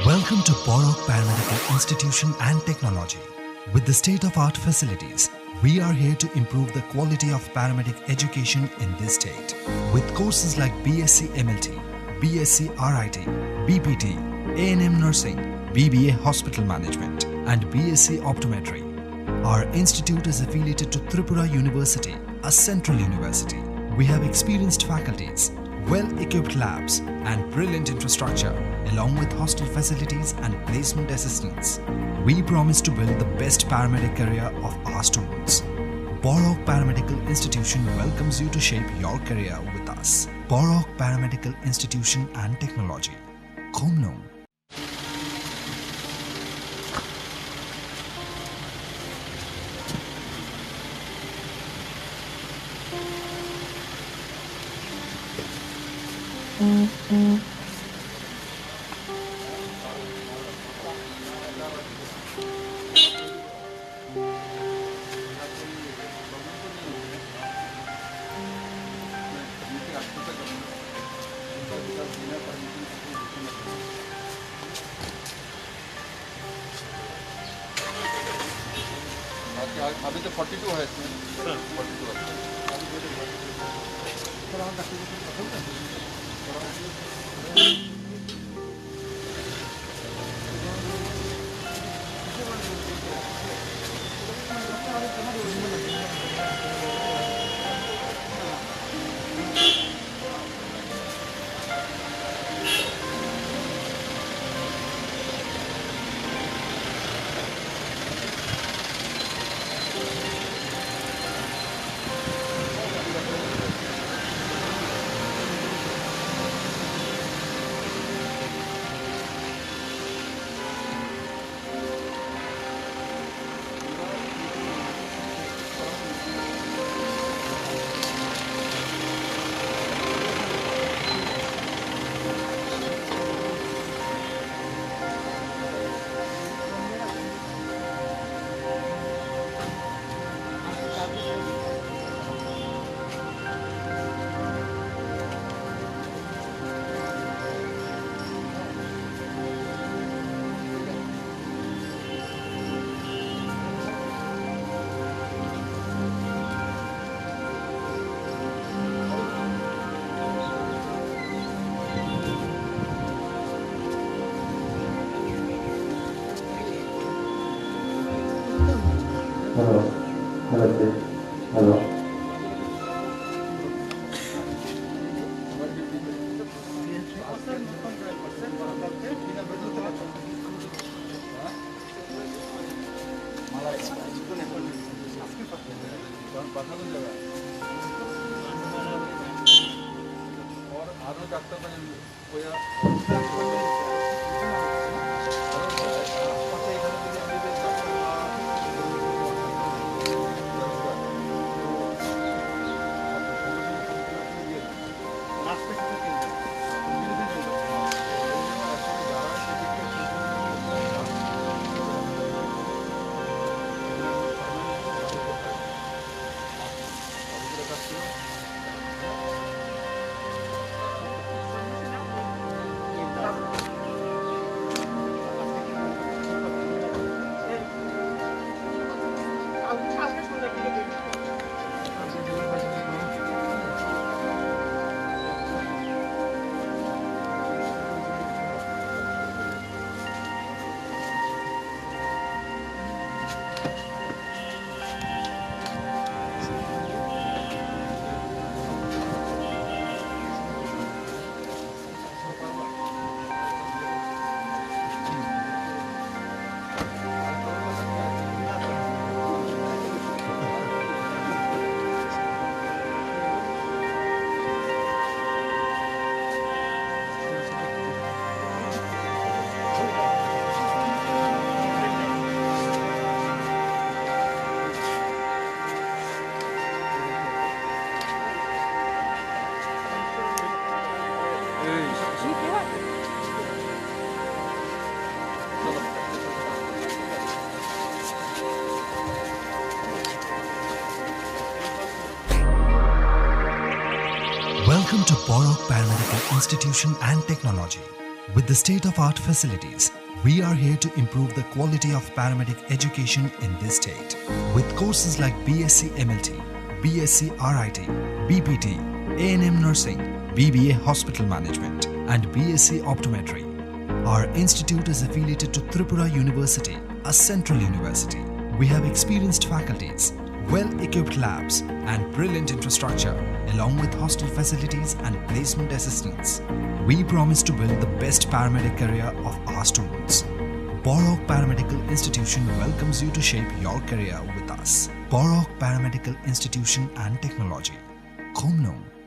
Welcome to Borok Paramedical Institution and Technology. With the state-of-art facilities, we are here to improve the quality of paramedic education in this state. With courses like BSc MLT, BSc RIT, BPT, A&M Nursing, BBA Hospital Management, and BSc Optometry. Our institute is affiliated to Tripura University, a central university. We have experienced faculties, well-equipped labs, and brilliant infrastructure, along with hostel facilities and placement assistance. We promise to build the best paramedic career of our students. Borok Paramedical Institution welcomes you to shape your career with us. Borok Paramedical Institution and Technology. Khomlong. अभी तो 42 है इसमें 42 है। Hello. और आधो doctor का Welcome to Borok Paramedical Institution and Technology. With the state-of-art facilities, we are here to improve the quality of paramedic education in this state. With courses like BSc MLT, BSc RIT, BPT, A&M Nursing, BBA Hospital Management, and BSc Optometry. Our institute is affiliated to Tripura University, a central university. We have experienced faculties, well-equipped labs, and brilliant infrastructure, along with hostel facilities and placement assistance. We promise to build the best paramedic career of our students. Borok Paramedical Institution welcomes you to shape your career with us. Borok Paramedical Institution and Technology, Khomnong.